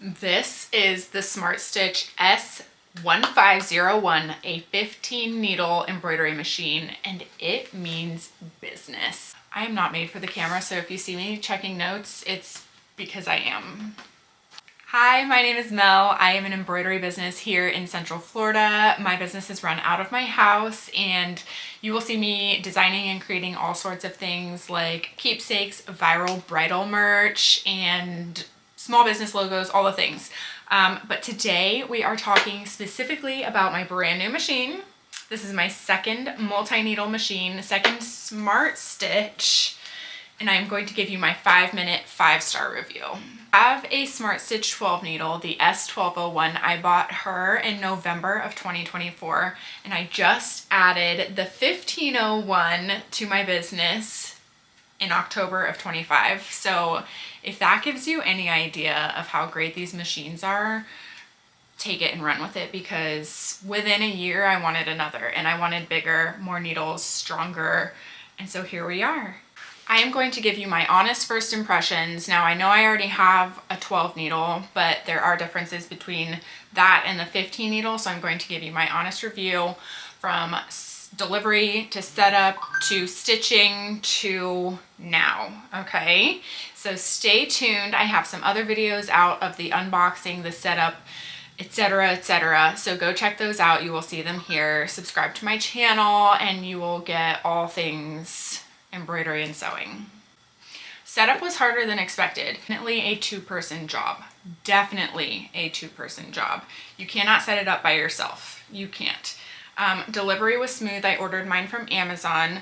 This is the SmartStitch S1501, a 15 needle embroidery machine, and it means business. I am not made for the camera, so if you see me checking notes, it's because I am. Hi, my name is Mel. I am an embroidery business here in Central Florida. My business is run out of my house, and you will see me designing and creating all sorts of things like keepsakes, viral bridal merch, and small business logos, all the things. But today we are talking specifically about my brand new machine. This is my second multi-needle machine, second SmartStitch, and I'm going to give you my 5-minute 5-star review. I have a SmartStitch 12 needle, the S1201. I bought her in November of 2024, and I just added the 1501 to my business in October of 25. So if that gives you any idea of how great these machines are, take it and run with it, because within a year I wanted another, and I wanted bigger, more needles, stronger, and so here we are. I am going to give you my honest first impressions. Now, I know I already have a 12 needle, but there are differences between that and the 15 needle, so I'm going to give you my honest review from delivery to setup to stitching to now. Okay, so stay tuned. I have some other videos out of the unboxing, the setup, etc, etc, so go check those out. You will see them here. Subscribe to my channel and you will get all things embroidery and sewing. Setup was harder than expected. Definitely a two-person job. Definitely a two-person job. You cannot set it up by yourself. You can't. Delivery was smooth. I ordered mine from Amazon.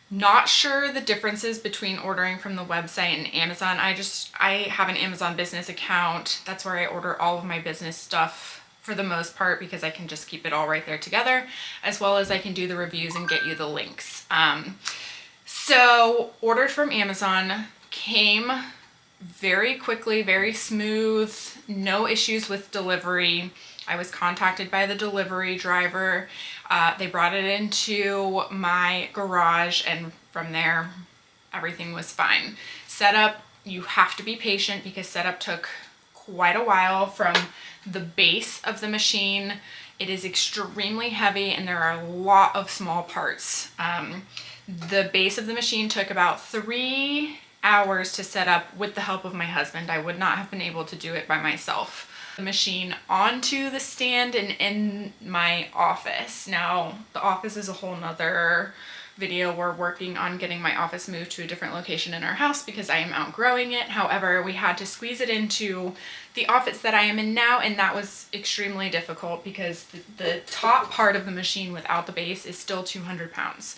Not sure the differences between ordering from the website and Amazon. I have an Amazon business account. That's where I order all of my business stuff for the most part, because I can just keep it all right there together, as well as I can do the reviews and get you the links. So ordered from Amazon, came very quickly, very smooth, no issues with delivery. I was contacted by the delivery driver. They brought it into my garage, and from there, everything was fine. Setup, you have to be patient, because setup took quite a while. From the base of the machine, it is extremely heavy, and there are a lot of small parts. The base of the machine took about 3 hours to set up with the help of my husband. I would not have been able to do it by myself. The machine onto the stand and in my office. Now, the office is a whole nother video. We're working on getting my office moved to a different location in our house because I am outgrowing it. However, we had to squeeze it into the office that I am in now, and that was extremely difficult because the top part of the machine without the base is still 200 pounds.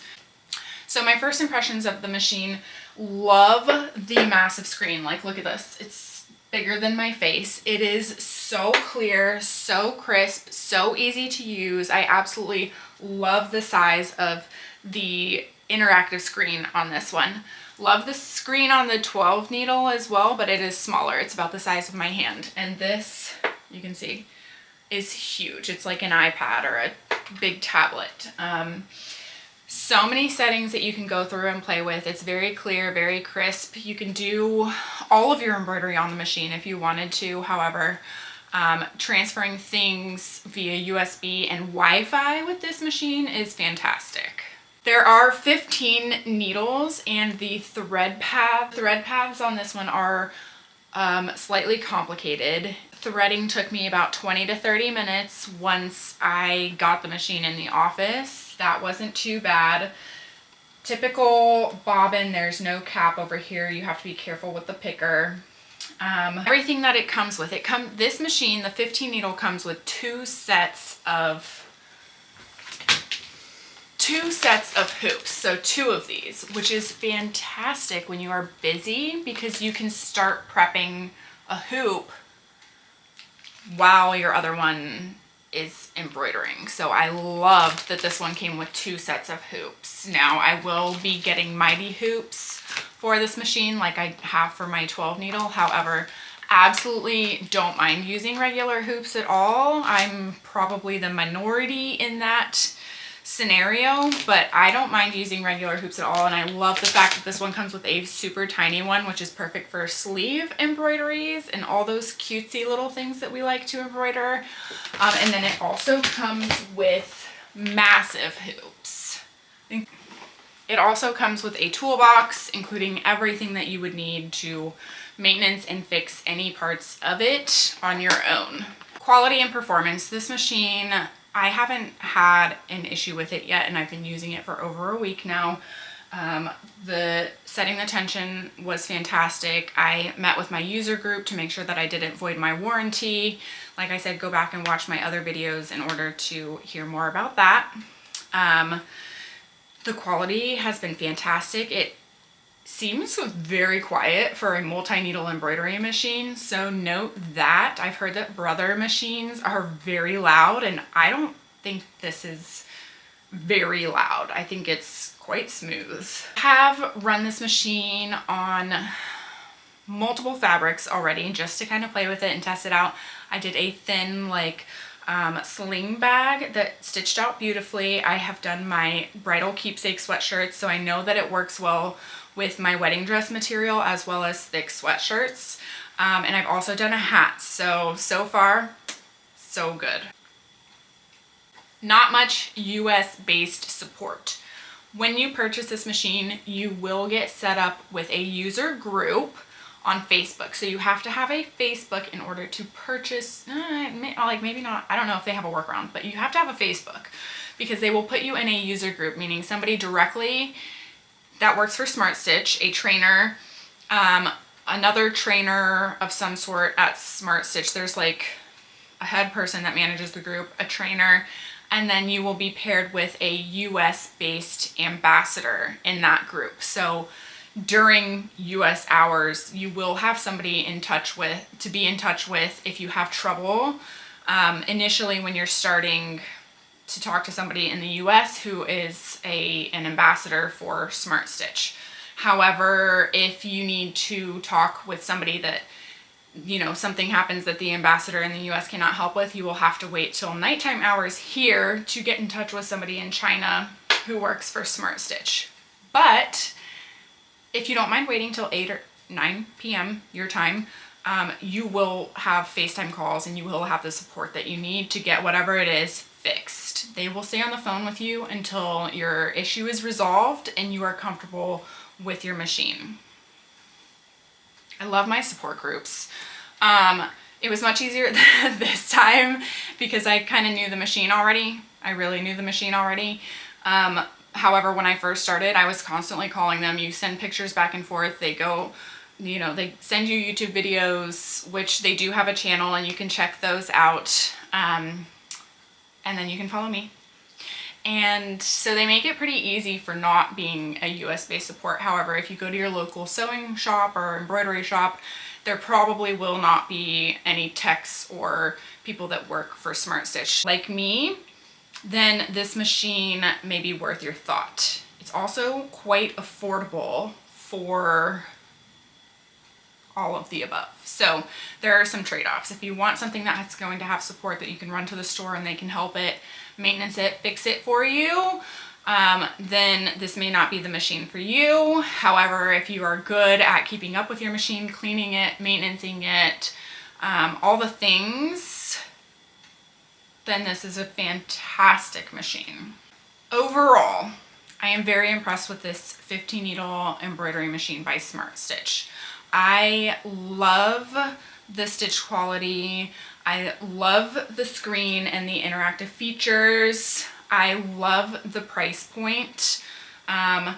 So my first impressions of the machine, love the massive screen. Like, look at this. It's bigger than my face. It is so clear, so crisp, so easy to use. I absolutely love the size of the interactive screen on this one. Love the screen on the 12 needle as well, but it is smaller. It's about the size of my hand. And this, you can see, is huge. It's like an iPad or a big tablet. So many settings that you can go through and play with. It's very clear, very crisp. You can do all of your embroidery on the machine if you wanted to. However, transferring things via USB and Wi-Fi with this machine is fantastic. There are 15 needles, and the thread paths on this one are slightly complicated. Threading took me about 20 to 30 minutes once I got the machine in the office. That wasn't too bad. Typical bobbin, there's no cap over here. You have to be careful with the picker. Everything that it comes with, this machine, the 15 needle, comes with two sets of hoops. So 2 of these, which is fantastic when you are busy, because you can start prepping a hoop while your other one is embroidering. So I love that this one came with 2 sets of hoops. Now, I will be getting mighty hoops for this machine like I have for my 12 needle. However, absolutely don't mind using regular hoops at all. I'm probably the minority in that scenario, but I don't mind using regular hoops at all. And I love the fact that this one comes with a super tiny one, which is perfect for sleeve embroideries and all those cutesy little things that we like to embroider. And then it also comes with massive hoops. It also comes with a toolbox, including everything that you would need to maintenance and fix any parts of it on your own. Quality and performance. This machine, I haven't had an issue with it yet, and I've been using it for over a week now. The setting the tension was fantastic. I met with my user group to make sure that I didn't void my warranty. Like I said, go back and watch my other videos in order to hear more about that. The quality has been fantastic. It seems very quiet for a multi-needle embroidery machine, so note that. I've heard that Brother machines are very loud, and I don't think this is very loud. I think it's quite smooth. I have run this machine on multiple fabrics already just to kind of play with it and test it out. I did a thin sling bag that stitched out beautifully. I have done my bridal keepsake sweatshirts, so I know that it works well with my wedding dress material as well as thick sweatshirts. And I've also done a hat, so far, so good. Not much US based support. When you purchase this machine, you will get set up with a user group on Facebook. So you have to have a Facebook in order to purchase, maybe not, I don't know if they have a workaround, but you have to have a Facebook because they will put you in a user group, meaning somebody directly that works for SmartStitch, a trainer, another trainer of some sort at SmartStitch. There's like a head person that manages the group, a trainer, and then you will be paired with a US based ambassador in that group. So during US hours, you will have somebody to be in touch with if you have trouble. Initially, when you're starting to talk to somebody in the US who is an ambassador for SmartStitch. However, if you need to talk with somebody that, something happens that the ambassador in the US cannot help with, you will have to wait till nighttime hours here to get in touch with somebody in China who works for SmartStitch. But if you don't mind waiting till 8 or 9 p.m. your time, you will have FaceTime calls and you will have the support that you need to get whatever it is fixed. They will stay on the phone with you until your issue is resolved and you are comfortable with your machine. I love my support groups. It was much easier this time because I kind of knew the machine already. I really knew the machine already. However, when I first started, I was constantly calling them. You send pictures back and forth. They go, they send you YouTube videos, which they do have a channel and you can check those out. And then you can follow me. And so they make it pretty easy for not being a US based support. However, if you go to your local sewing shop or embroidery shop, there probably will not be any techs or people that work for SmartStitch like me. Then this machine may be worth your thought. It's also quite affordable for all of the above. So there are some trade-offs. If you want something that's going to have support that you can run to the store and they can help it, maintenance it, fix it for you, then this may not be the machine for you. However, if you are good at keeping up with your machine, cleaning it, maintaining it, all the things, then this is a fantastic machine. Overall, I am very impressed with this 15 needle embroidery machine by SmartStitch. I love the stitch quality. I love the screen and the interactive features. I love the price point. And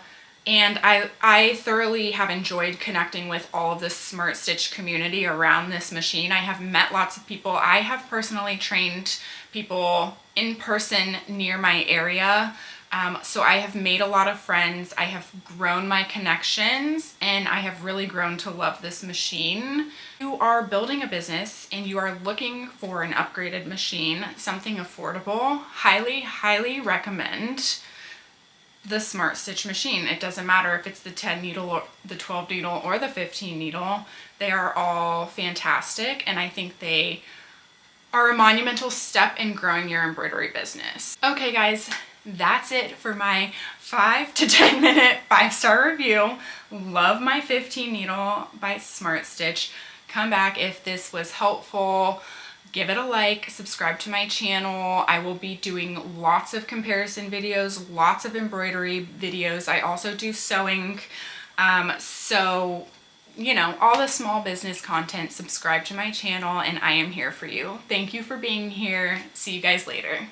I thoroughly have enjoyed connecting with all of the SmartStitch community around this machine. I have met lots of people. I have personally trained people in person near my area. So I have made a lot of friends. I have grown my connections and I have really grown to love this machine. If you are building a business and you are looking for an upgraded machine, something affordable, highly, highly recommend the SmartStitch machine. It doesn't matter if it's the 10 needle or the 12 needle or the 15 needle. They are all fantastic and I think they are a monumental step in growing your embroidery business. Okay guys, that's it for my 5 to 10 minute 5-star review. Love my 15 needle by SmartStitch. Come back if this was helpful. Give it a like, subscribe to my channel. I will be doing lots of comparison videos, lots of embroidery videos. I also do sewing. So, you know, all the small business content, subscribe to my channel, and I am here for you. Thank you for being here. See you guys later.